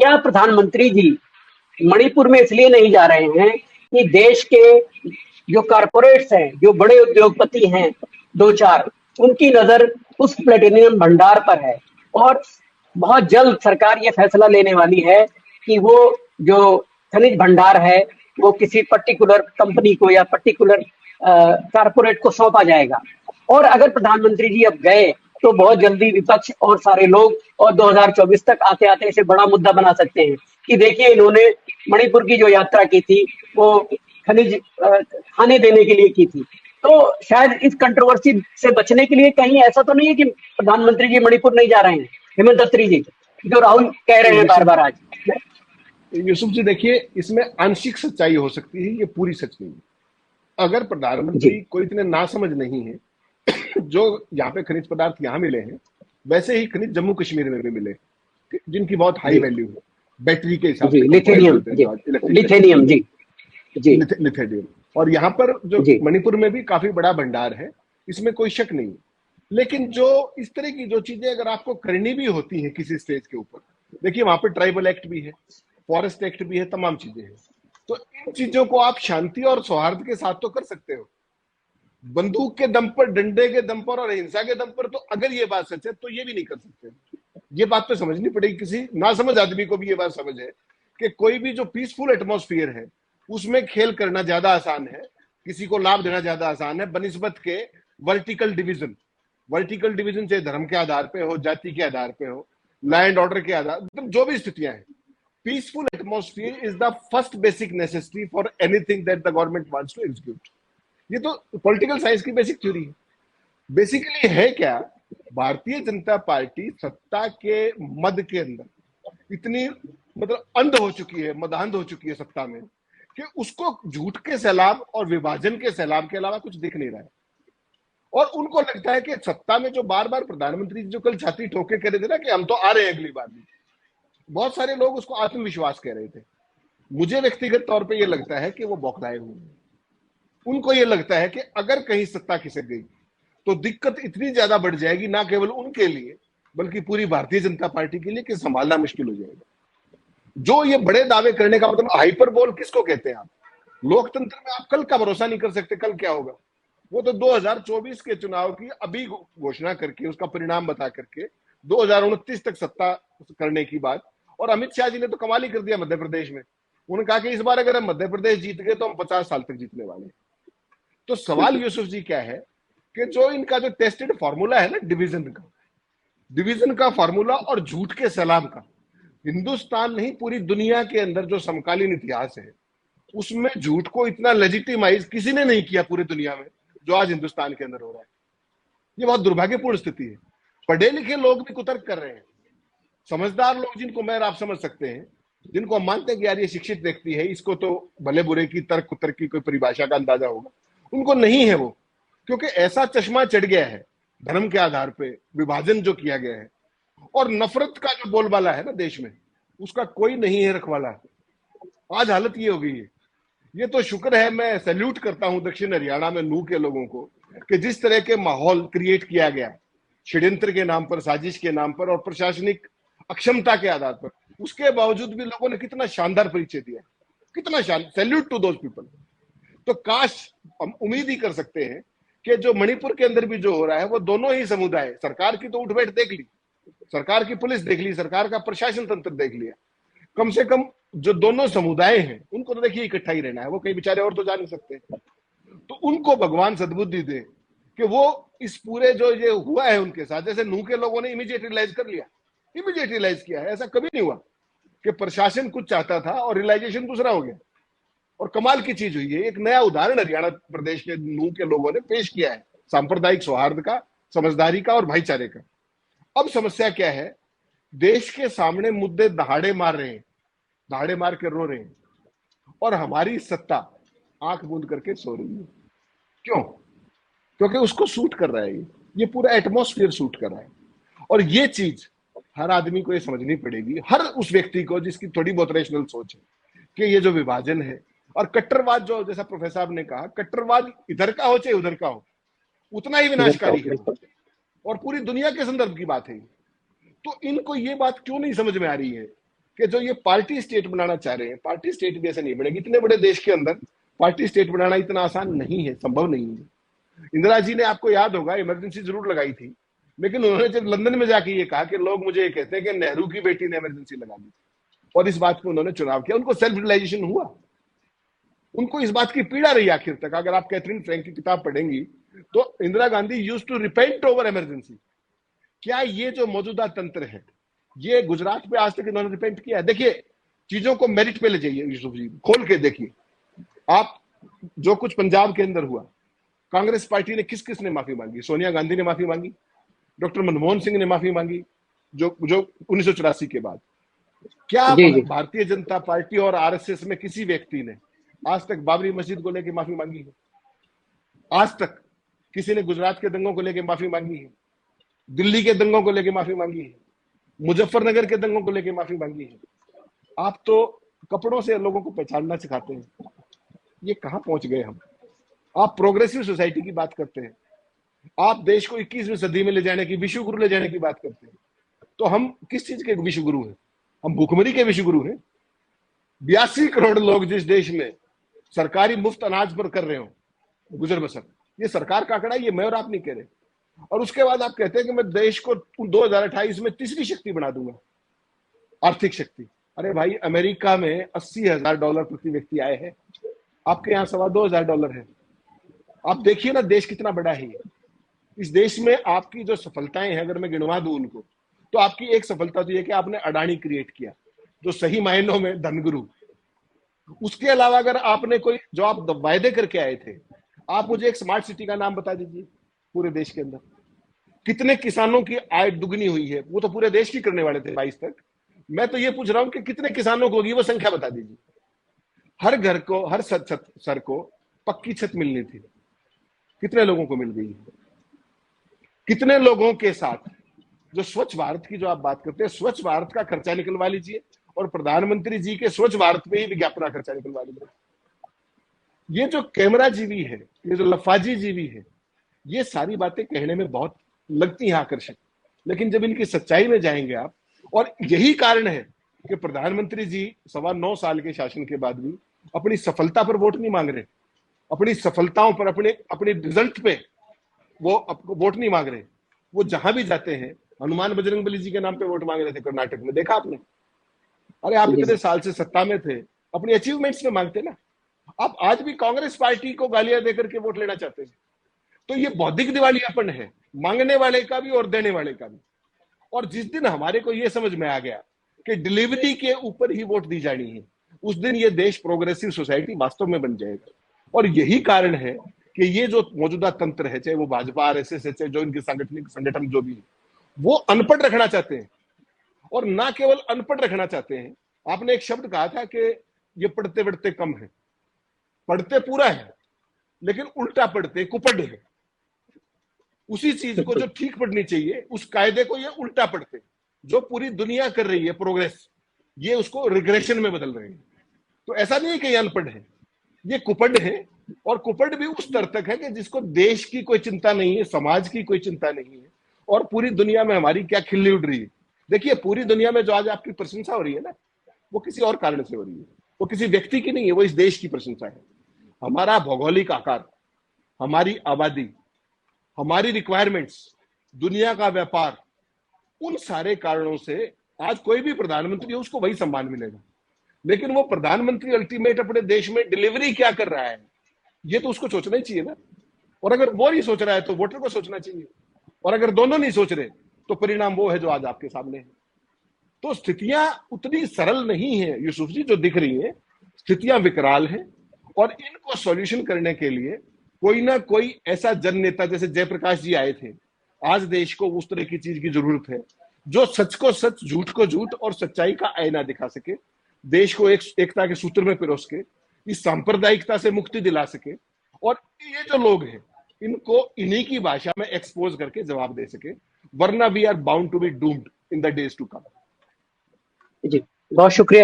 क्या प्रधानमंत्री जी मणिपुर में इसलिए नहीं जा रहे हैं कि देश के जो कारपोरेट्स हैं, जो बड़े उद्योगपति हैं, दो चार, उनकी नजर उस प्लेटिनियम भंडार पर है और बहुत जल्द सरकार ये फैसला लेने वाली है कि वो जो खनिज भंडार है वो किसी पर्टिकुलर कंपनी को या पर्टिकुलर कारपोरेट को सौंपा जाएगा। और अगर प्रधानमंत्री जी अब गए तो बहुत जल्दी विपक्ष और सारे लोग और 2024 तक आते आते इसे बड़ा मुद्दा बना सकते हैं कि देखिए इन्होंने मणिपुर की जो यात्रा की थी वो खनिज खाने देने के लिए की थी। तो शायद इस कंट्रोवर्सी से बचने के लिए कहीं ऐसा तो नहीं है कि प्रधानमंत्री जी मणिपुर नहीं जा रहे हैं, हेमंत दत्तरी जी, जो राहुल कह रहे हैं बार बार आज। यूसुफ जी देखिए, इसमें आंशिक सच्चाई हो सकती है, ये पूरी सच नहीं है। अगर प्रधानमंत्री कोई इतने नासमझ नहीं है, जो यहाँ पे खनिज पदार्थ यहाँ मिले हैं वैसे ही खनिज जम्मू कश्मीर में भी मिले, जिनकी बहुत हाई वैल्यू है बैटरी के हिसाब से, लिथेनियम और यहाँ पर जो मणिपुर में भी काफी बड़ा भंडार है, इसमें कोई शक नहीं। लेकिन जो इस तरह की जो चीजें अगर आपको करनी भी होती है किसी स्टेज के ऊपर, देखिए वहां पर ट्राइबल एक्ट भी है, फॉरेस्ट एक्ट भी है, तमाम चीजें हैं, तो इन चीजों को आप शांति और सौहार्द के साथ तो कर सकते हो। बंदूक के दम पर, डंडे के दम पर और हिंसा के दम पर तो अगर ये बात सच है तो ये भी नहीं कर सकते। ये बात तो समझनी पड़ेगी, किसी नासमझ आदमी को भी ये बात समझ है कि कोई भी जो पीसफुल एटमॉस्फेयर है उसमें खेल करना ज्यादा आसान है, किसी को लाभ देना ज्यादा आसान है बनिस्बत के वर्टिकल डिवीजन। वर्टिकल डिवीजन चाहे धर्म के आधार पे हो, जाति के आधार पे हो, लैंड ऑर्डर के आधार, मतलब जो भी स्थितियां हैं, peaceful atmosphere is the first basic necessity for anything that the government wants to execute. ये तो पॉलिटिकल साइंस की बेसिक थ्योरी है। बेसिकली है क्या, भारतीय जनता पार्टी सत्ता के मद के अंदर इतनी मतलब अंध हो चुकी है, मदअंध हो चुकी है सत्ता में, कि उसको झूठ के सैलाब और विभाजन के सैलाब के अलावा कुछ दिख नहीं रहा है। और उनको लगता है कि सत्ता में जो बार बार प्रधानमंत्री जो कल छाती ठोके कह रहे थे ना कि हम तो आ रहे हैं अगली बार भी, बहुत सारे लोग उसको आत्मविश्वास कह रहे थे। मुझे व्यक्तिगत तौर पे ये लगता है कि वो बौखलाए हुए हैं। उनको ये लगता है कि अगर कहीं सत्ता खिसक गई तो दिक्कत इतनी ज्यादा बढ़ जाएगी, ना केवल उनके लिए बल्कि पूरी भारतीय जनता पार्टी के लिए, कि संभालना मुश्किल हो जाएगा। जो ये बड़े दावे करने का मतलब, हाइपरबोल किसको कहते हैं आप? लोकतंत्र में आप कल का भरोसा नहीं कर सकते, कल क्या होगा। वो तो 2024 के चुनाव की अभी घोषणा करके उसका परिणाम बता करके 2029 तक सत्ता करने की बात। और अमित शाह जी ने तो कमाल ही कर दिया मध्य प्रदेश में। उन्होंने कहा कि इस बार अगर हम मध्य प्रदेश जीत गए तो हम 50 साल तक जीतने वाले हैं। तो सवाल यूसुफ जी क्या है कि जो इनका जो टेस्टेड फॉर्मूला है ना डिवीजन का फॉर्मूला और झूठ के सैलाब का, हिंदुस्तान नहीं पूरी दुनिया के अंदर जो समकालीन इतिहास है उसमें झूठ को इतना लेजिटिमाइज किसी ने नहीं किया पूरी दुनिया में जो आज हिंदुस्तान के अंदर हो रहा है। ये बहुत दुर्भाग्यपूर्ण स्थिति है। पढ़े लिखे लोग भी कुतर्क कर रहे हैं, समझदार लोग जिनको मैं आप समझ सकते हैं, जिनको हम मानते हैं कि यार ये शिक्षित व्यक्ति है, इसको तो भले बुरे की तर्क कुतर्क की कोई परिभाषा का अंदाजा होगा, उनको नहीं है वो, क्योंकि ऐसा चश्मा चढ़ गया है धर्म के आधार पे विभाजन जो किया गया है, और नफरत का जो बोलबाला है ना देश में, उसका कोई नहीं है रखवाला। आज हालत ये हो गई है। ये तो शुक्र है, मैं सैल्यूट करता हूं दक्षिण हरियाणा में नूह के लोगों को कि जिस तरह के माहौल क्रिएट किया गया षड्यंत्र के नाम पर, साजिश के नाम पर और प्रशासनिक अक्षमता के आधार पर, उसके बावजूद भी लोगों ने कितना शानदार परिचय दिया, कितना सैल्यूट टू दोज पीपल। तो काश हम उम्मीद ही कर सकते हैं कि जो मणिपुर के अंदर भी जो हो रहा है वो दोनों ही समुदाय, सरकार की तो उठ बैठ देख ली, सरकार की पुलिस देख ली, सरकार का प्रशासन तंत्र देख लिया, कम से कम जो दोनों समुदाय हैं उनको तो देखिए इकट्ठा ही रहना है, वो कहीं बेचारे और तो जा नहीं सकते। तो उनको भगवान सद्बुद्धि दे कि वो इस पूरे जो ये हुआ है उनके साथ, जैसे नूह के लोगों ने इमीडिएट रियलाइज कर लिया, इमीडिएट रियलाइज किया है, ऐसा कभी नहीं हुआ कि प्रशासन कुछ चाहता था और रियलाइजेशन दूसरा हो गया। और कमाल की चीज हुई है, एक नया उदाहरण हरियाणा प्रदेश के नूह के लोगों ने पेश किया है सांप्रदायिक सौहार्द का, समझदारी का और भाईचारे का। अब समस्या क्या है, देश के सामने मुद्दे दहाड़े मार रहे हैं, दहाड़े मार के रो रहे हैं, और हमारी सत्ता आंख बूंद करके सो रही है। क्यों? क्योंकि उसको सूट कर रहा है, ये पूरा एटमॉस्फेयर सूट कर रहा है। और ये चीज हर आदमी को ये समझनी पड़ेगी, हर उस व्यक्ति को जिसकी थोड़ी बहुत रेशनल सोच है, कि ये जो विभाजन है और कट्टरवाद, जो जैसा प्रोफेसर साहब ने कहा, कट्टरवाद इधर का हो चाहे उधर का हो, उतना ही विनाशकारी है, और पूरी दुनिया के संदर्भ की बात है। तो इनको ये बात क्यों नहीं समझ में आ रही है कि जो ये पार्टी स्टेट बनाना चाह रहे हैं, पार्टी स्टेट भी ऐसे नहीं बनेगी। इतने बड़े देश के अंदर पार्टी स्टेट बनाना इतना आसान नहीं है, संभव नहीं है। इंदिरा जी ने, आपको याद होगा, इमरजेंसी जरूर लगाई थी, लेकिन उन्होंने जब लंदन में जाके ये कहा कि लोग मुझे ये कहते हैं कि नेहरू की बेटी ने इमरजेंसी लगा दी, और इस बात पे उन्होंने चुनाव किया। उनको सेल्फ रियलाइजेशन हुआ, उनको इस बात की पीड़ा रही आखिर तक। अगर आप कैथरीन फ्रैंक की किताब पढ़ेंगी तो Indira Gandhi use to repent over emergency. क्या ये जो मौजूदा तंत्र है, ये गुजरात पे आज तक इन्होंने रिपेंट किया है? देखिए, चीजों को मेरिट पे ले जाइए यूसुफ जी, खोल के देखिए आप। जो कुछ पंजाब के अंदर हुआ, कांग्रेस पार्टी ने किस किस ने माफी मांगी? सोनिया गांधी ने माफी मांगी, डॉक्टर मनमोहन सिंह ने माफी मांगी, जो 1984 के बाद। क्या भारतीय जनता पार्टी और आरएसएस में किसी व्यक्ति ने आज तक बाबरी मस्जिद को लेकर माफी मांगी है? आज तक किसी ने गुजरात के दंगों को लेकर माफी मांगी है? दिल्ली के दंगों को लेकर माफी मांगी है? मुजफ्फरनगर के दंगों को लेकर माफी मांगी है? आप तो कपड़ों से लोगों को पहचानना सिखाते हैं। ये कहां पहुंच गए हम? आप प्रोग्रेसिव सोसाइटी की बात करते हैं, आप देश को 21वीं सदी में ले जाने की, विश्व गुरु ले जाने की बात करते हैं। तो हम किस चीज के विश्व गुरु हैं? हम भूखमरी के विश्व गुरु हैं? 82 करोड़ लोग जिस देश में सरकारी मुफ्त अनाज पर कर रहे हो गुजर बसर, ये सरकार का आंकड़ा, ये मैं और आप नहीं कह रहे। और उसके बाद आप कहते हैं कि मैं देश को 2028 में तीसरी शक्ति बना दूंगा, आर्थिक शक्ति। अरे भाई, अमेरिका में $80,000 प्रति व्यक्ति आए हैं, आपके यहाँ $2,200 है। आप देखिए ना देश कितना बड़ा है। इस देश में आपकी जो सफलताएं हैं, अगर मैं गिनवा दूं उनको, तो आपकी एक सफलता तो ये कि आपने अडानी क्रिएट किया, जो सही मायनों में धनगुरु। उसके अलावा अगर आपने कोई जो आप वायदे करके आए थे, आप मुझे एक स्मार्ट सिटी का नाम बता दीजिए पूरे देश के अंदर। कितने किसानों की आय दुगनी हुई है? वो तो पूरे देश की करने वाले थे 22 तक। मैं तो ये पूछ रहा हूं कि कितने किसानों को होगी, वो संख्या बता दीजिए। हर घर को, हर सर को पक्की छत मिलनी थी, कितने लोगों को मिल गई? कितने लोगों के साथ जो स्वच्छ भारत की जो आप बात करते हैं, स्वच्छ भारत का खर्चा निकलवा लीजिए और प्रधानमंत्री जी के स्वच्छ भारत पे ही विज्ञापन का खर्चा निकलवा लीजिए। ये जो कैमरा जीवी है, ये जो लफाजी जीवी है, ये सारी बातें कहने में बहुत लगती हैं आकर्षक, लेकिन जब इनकी सच्चाई में जाएंगे आप, और यही कारण है कि प्रधानमंत्री जी 9.25 साल के शासन के बाद भी अपनी सफलता पर वोट नहीं मांग रहे, अपनी सफलताओं पर, अपने रिजल्ट पे वो वोट नहीं मांग रहे। वो जहां भी जाते हैं, हनुमान बजरंगबली जी के नाम पे वोट मांग रहे थे कर्नाटक में, देखा आपने? अरे आप इतने साल से सत्ता में थे, अपनी अचीवमेंट्स में मांगते ना। आप आज भी कांग्रेस पार्टी को गालियां देकर के वोट लेना चाहते हैं। तो ये बौद्धिक दिवालियापन है, मांगने वाले का भी और देने वाले का भी। और जिस दिन हमारे को ये समझ में आ गया कि डिलीवरी के ऊपर ही वोट दी जानी है, उस दिन ये देश प्रोग्रेसिव सोसाइटी वास्तव में बन जाएगा। और यही कारण है कि ये जो मौजूदा तंत्र है, चाहे वो भाजपा, आरएसएस है, चाहे जो इनके संगठन जो भी है, वो अनपढ़ रखना चाहते हैं। और ना केवल अनपढ़ रखना चाहते हैं, आपने एक शब्द कहा था कि ये पढ़ते पढ़ते कम है। पढ़ते पूरा है, लेकिन उल्टा पढ़ते, कुपढ़ है। उसी चीज को जो ठीक पढ़नी चाहिए, उस कायदे को ये उल्टा पढ़ते। जो पूरी दुनिया कर रही है प्रोग्रेस, ये उसको रिग्रेशन में बदल रहे हैं। तो ऐसा नहीं है कि ये अनपढ़ है, ये कुपढ़ है। और कुपढ़ भी उस स्तर तक है कि जिसको देश की कोई चिंता नहीं है, समाज की कोई चिंता नहीं है, और पूरी दुनिया में हमारी क्या खिल्ली उड़ रही है। देखिए, पूरी दुनिया में जो आज आपकी प्रशंसा हो रही है ना, वो किसी और कारण से हो रही है, वो किसी व्यक्ति की नहीं है, वो इस देश की प्रशंसा है। हमारा भौगोलिक आकार, हमारी आबादी, हमारी रिक्वायरमेंट्स, दुनिया का व्यापार, उन सारे कारणों से आज कोई भी प्रधानमंत्री है उसको वही सम्मान मिलेगा। लेकिन वो प्रधानमंत्री अल्टीमेट अपने देश में डिलीवरी क्या कर रहा है, ये तो उसको सोचना ही चाहिए ना। और अगर वो नहीं सोच रहा है तो वोटर को सोचना चाहिए। और अगर दोनों नहीं सोच रहे तो परिणाम वो है जो आज आपके सामने है। तो स्थितियां उतनी सरल नहीं है यूसुफ जी जो दिख रही हैं, स्थितियां विकराल हैं। और इनको सॉल्यूशन करने के लिए कोई ना कोई ऐसा जन नेता, जैसे जयप्रकाश जी आए थे, आज देश को उस तरह की चीज की जरूरत है जो सच को सच, झूठ को झूठ और सच्चाई का आईना दिखा सके, देश को एकता के सूत्र में पिरोस के इस सांप्रदायिकता से मुक्ति दिला सके। और ये जो लोग हैं, इनको इन्हीं की भाषा में एक्सपोज करके जवाब दे सके, वरना we are bound to be doomed in the days to come. जी, बहुत शुक्रिया।